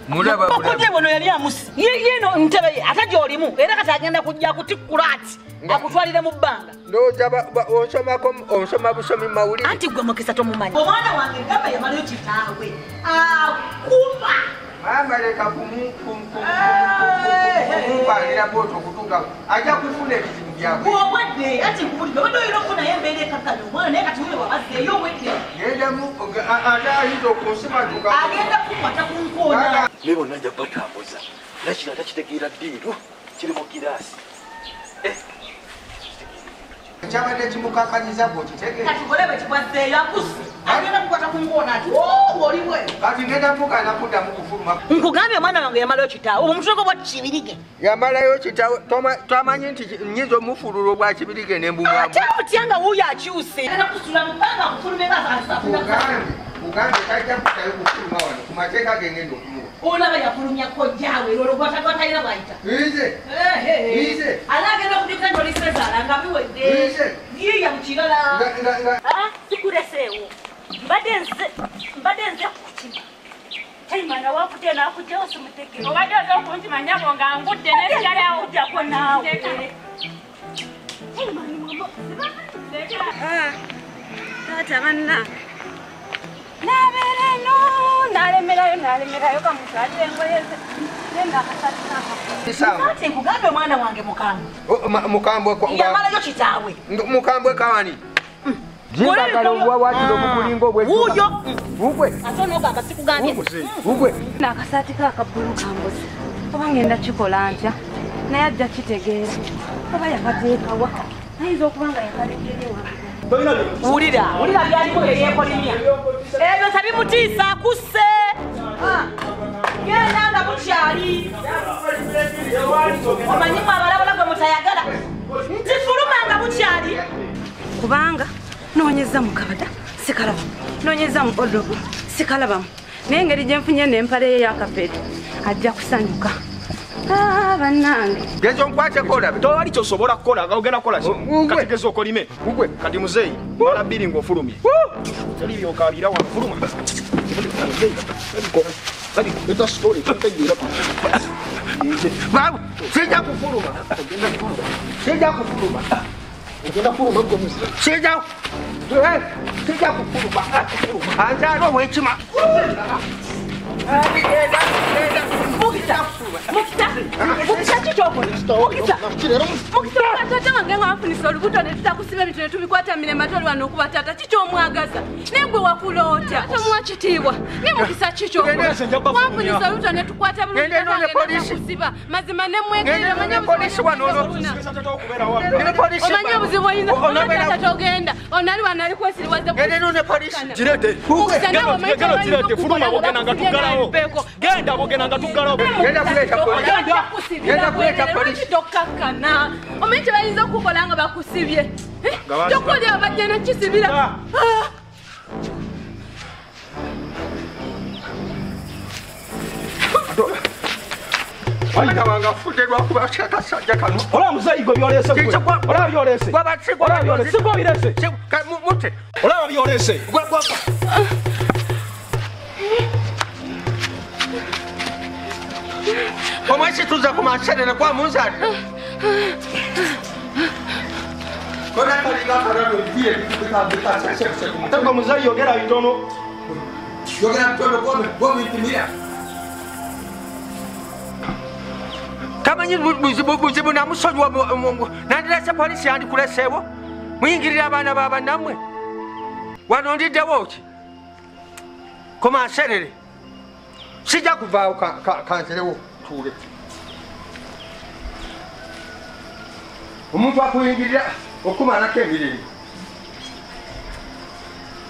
Mulaba kuje bono yali amusi yeno ntebe ataje olimu era kati agenda kujja kutikulati akutwalire mu bbanga ndoja onsoma busomi mawuli anti gwe mukisa to mumanyi omwana wange gamba yamaliyo kitaawe akuba mama leka kumbalira boto kutunga aja kufuna ebizibu byabwe wadde ati kubulira ondo yino kuna yembeere kakali omwana naye kati wewe wabazze yo wedde yenda mu atayito kusima tuka agenda kukwata kunkoona lebo najja batambuza nakira takitegeera ddiiru kiri mu giraasi kyabadde kimukakanyiza bwo kitege kati golebe kibazzeeyo akusi agenda kukwata kunkoona ati oliwe kati ngenda mukana kuddamu kufuluma nkugambye omwana wange yamalayo kitaawe obumusoko bwa kibirige yamalayo kitaawe twamanyi nti nyiza omufululu obwa kibirige nembumwamu ate otyanga wuuyo akyuse era kusula mupanga kufuluma Uganda tajja kutayo kufuluma wano ku mateeka gengenda okumuwa olaba yafulumya kojjaawe olwo gwatatalina bwayita ize alagenda okudika ndolisezala nga biwedde yiya mukirala sikuleseewo mbadde nze kukima taimana wakute nakujjawo simutegere obadde oza okuntimanyako nga ngudde nesigalawo ojjako naawe taata banna nabeereno nalemerayo kamusate engoye ate nkugambye omwana wange mukambwe yamalayo kitaawe mukambwe kawani jimbagala obwawatiro obukulinga wuuyo bugwe ate onogamba sikugambye bugwe n'akasaati kaakabbulu kambuzi oba ngenda kikola ntya naye ajja kitegeera oba yakateekawa ayinza okuba nga yakalekerewa wulira byaliko ebyekolimya ebyo tabimutiisa akusse genda nga bukyali omanyimu abalabula gwe mutayagala nti fuluma nga bukyali kubanga noonyeza mu kabada sikalabamu noonyeza mu odobo sikalabamu naye engeri gye nfunye n'empale ye y'akafeeto ajja kusanyuka bannange genzo nkwateko olabe towali kyosobola kukola ogenda kukola kati gezo okolime kati muzeeyi mala bbiri ng'ofulumye teri byokaabira wanfuluma sijja kufuluma sijja kufuluma anzaala omwekima tate wange nga wafunisa olubuto ne tutakusiba ebintu ne tubikwata mirembe toli wano okuba taata kikyomwagaza naye gwe wakuloota tomuwa kitiibwa ne mukisa kikyowafunisa olubuto ne tukwata bulungiakusiba mazima ne mwegerera omanye obuzibu oyinza togenda onali wanali kwesiriwaze genda bogenanga tuggalawo tokakkana omanyi kye bayinza okukola nga bakusibye tokolya bajja nakisibira Aina wanga fude lwakuba kyakasajja kano olaba muzeeyi gwe byolese olaba byolese sigwa birese mute olaba byolese omwesi tuza ku maserere kwa munzali tego muzeeyi yogera bitono tamanyi buzibu namusonyiwa nandirese polisi yandikuleseewo muyingirira abaana babanammwe wano ndiddewo ki ku maserere sijja kuvaawo kanzerewo tuule omuntu akuyingirira okumalako emirembe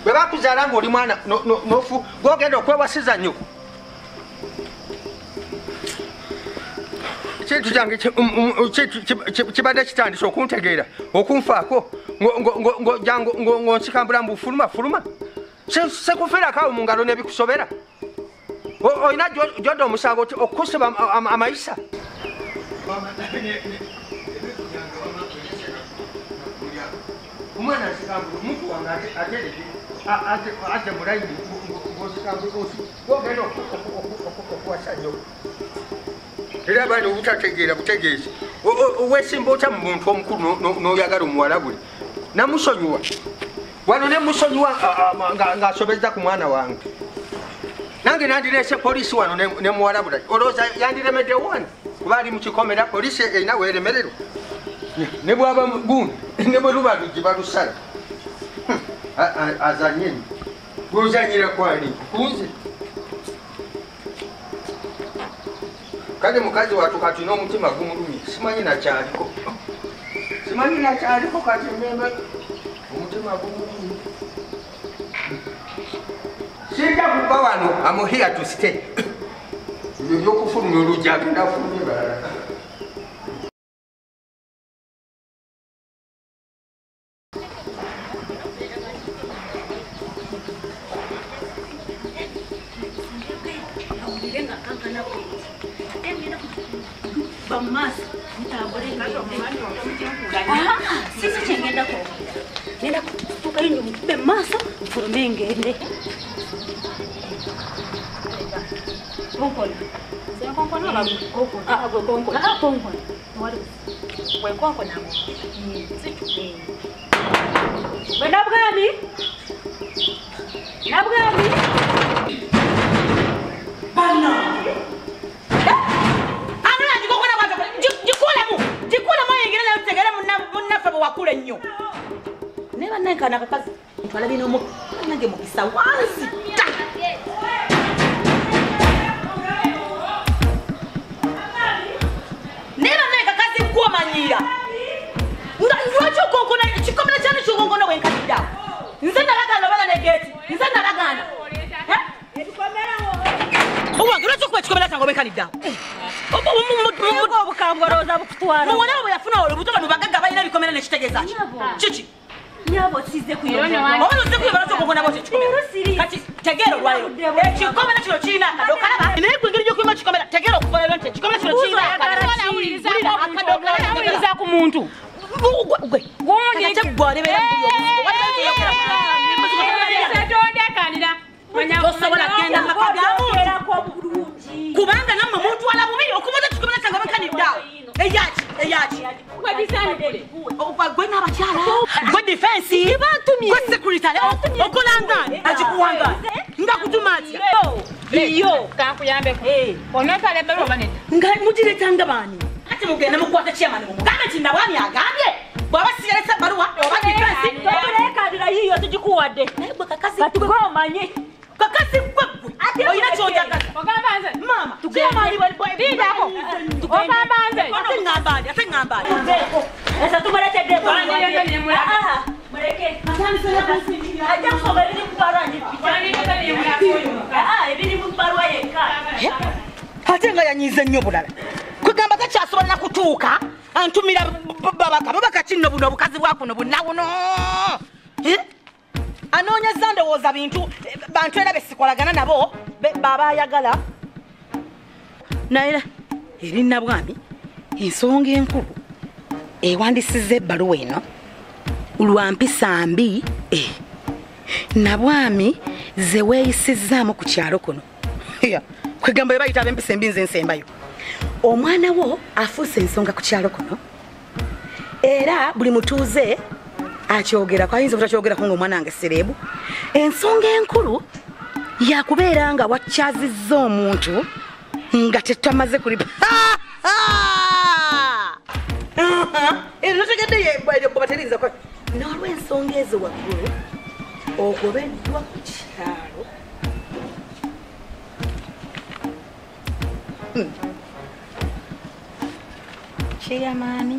bwe bakuzaala ng'oli mwana nofu gwogenda okwewasiza nnyoko ekintu kyange kibadde kitandise okuntegeera okunfaako ng'onsikambula mu bufulumafuluma sekufiirako mu ngalo n'ebikusobera olina gyodda omusango okusiba amayisa mama umwana asikambu mtu wanga ate murayi ngosikambu osi wogeno okwasanyo era bano utategeera butegeezi wesimba otya mu muntu omukulu n'oyagala omuwala buli namusonyiwa wano ne musonyiwa ng'asobeza ku mwana wange nange nandireese poliisi wano ne muwala bulayi olowooza yandiremedde wani kuba ali mu kikomera poliisi erina weeremererwa ne bwaba gundi ne bwe luba luggi balusala azanyeni gwozanyira kwani kunze kale mukazi watu kati n'omutima gumulumye simanyi nakyaliko kati mmembe omutima gumulumye sinja kuva wano I'm here to stay byokufulumya oluggi agenda afulumye balala Bamasa, sisi chengenda ko. Nenda kutoka inyo mbe masa, mfurume ngende. Konkona. Sema konkona la koko. Konkona. Konkona. Wari. Wewe konkona mo. Sisi. Benda bgani? Nabgani? Bana. Wakule nnyo neba nanka nakakazi ntwala bino mu nange mukisa wansi ta neba nanka kazi kwamanyira ndwacho konkona chikomera cyane cyongono wenkadida nze nalagana bana negeti nze nalagana uwangira cyo kwachikomera tango wenkadida obukamboroza bukutwara mwana we yafuna olubutoka nubagaga bayina bikomera nekitegeza chichi nyabo size kuyona wano size kuyona cyo kokona bote chikomera kati tegero lwayo chikomera kino china kadoka ne kwingira cyo kwima chikomera tegero kukolera nte chikomera kino china akadoka ku muntu gwe gwonya cyagware bera kubanga namwe muntu wala bubi okuboza chikomera cyangwa bakanida eyachi gwe n'abakyala gwe defense gwe security okolanga akikuwanga ngakutumati iyo kakuyambeko onekale bero baneta nga mujiretanga bani ati mugenda mukwata chairman muganda kinda bani agambye baba siyalesa baruwa oba defense okoleka yiyo tujikuwadde kakasi katugomanye kakasi kwegwe oyina kyojagaza ogamba nze mama tugemali bidako ogamba nze ate ngambali esa tumalete debo muleke ajja kusoba ebiri kubarwa ebiri kubarwa yekka ate nga yanyize nnyo bulala kwegamba takyasobola nakutuuka antumira babaka kinno buno obukazi bwakuno bunabuno anoonyeza ndowooza bintu bantu era besikolagana nabo baba ayagala naye eri nabwami ensonga enkulu ewandisiza ebbaluwa eno lwa mpisa mbi nabwami ze weeyisizaamu ku kyalo kuno kwegamba we bayita ab'empisa embi nze nsembayo omwana wo afuuse ensonga ku kyalo kuno era buli mutuuze akyogera kwayinza obutakyogerako ng'omwana wange serebu ensonga enkulu yakubeera nga wakyazizza omuntu nga tetwamaze kulipa notegedde bobaterinza n'olw'ensonga ezo waggulu ogobeddwa ku kyalo kyeyamaani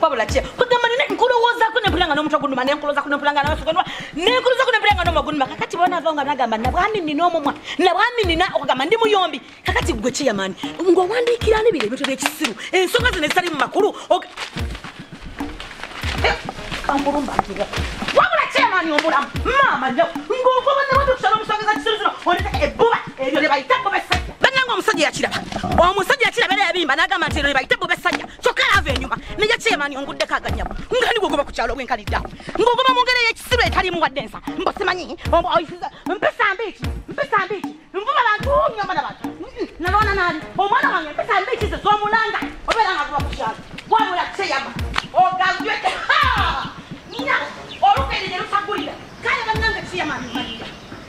wabula kye kugamba nina nkulowoozaako nempulanga n'omutwe gunuma nenkuloozaako nempulanga n'amasuganwa nenkuloozaako nempulanga n'omagunuma kakati bonaava nga nagamba nabwami nina omumwa nabwami nina okugamba ndi muyombi kakati gwe kyeyamaani ng'owandiikira n'ebiro ebintu by'ekisiru ensonga zino ezitali mu makulu kampulumba wabula kyeyamaani omulamu maama nyo ng'ogoba ne watu kusala omusonga za kisiru zino ondeka ebbuba ebyo ne bayita bo besajja Nanga omusajja yakiraba. Omusajja yakiraba era yabimba n'agamba nti ero bayite bobe sajja. Kyokka ava enyuma. Ne yakyemani onguddeko aganyabo. Ngani gogoba ku kyalo bwenkalidda. Ngogoba mu ngeri y'ekisibe etalimu wadde nsa. Mbosimanyi. Mpesa mbiiki. Mvuba bantu nyoma n'abantu. Nalona nali. Omwana wange mpesa mbiiki ze z'omulanga. Obeera nga kuba ku kyalo. Wabula kyeyama. Ogagwete. Nya. Olugende lutagulira. Kale bannange kyeyama mmalira.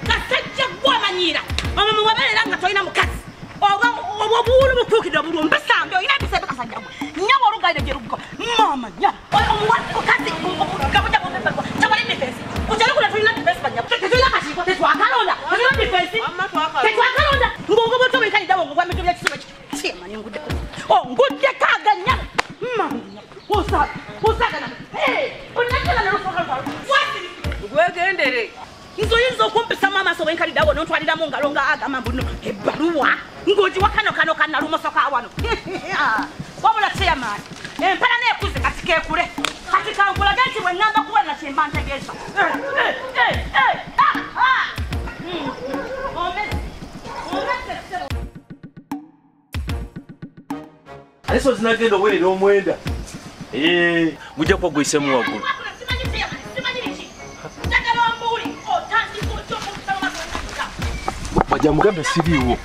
Kasajja gwamanyira. Mama wabeera nga toyina mukazi. Obuwulu bukuukidde obulwo mbesambe olina ebisembe kasajja gwe. Nyaba olugalire gye luggo. Mama nya. Omuwasi mukazi gabuja bwebekwa. Kyabali defensi. Kukyali kuna tulina defensi banya. Tetulina kasiiko tetwakalonda. Tulina defensi. Tetwakalonda. Ngogoba otobenkanidde awo ngogwa mitu by'ekisibo kyo. Kyemani nguddeko. Nguddeko aganyabo. Mama nya. Osagana. Onakela n'olufoka lwalu. Gwegendere. Nzoyinza okumpisa mama so wenkalidde awo n'ontwaliramu ngalo nga agamba mbuno ebbaluwa ng'ogiwa kano kannalumosoka wano. Wabula kyeyamaani empala neekuze kati keekule kati kankulage nti bwe ŋŋamba kuwena kyemba ntegeeza. Ate so zinagenda owerera omwenda mujja kuba guyisemu waggulu. Bajja mugambe siriiwo.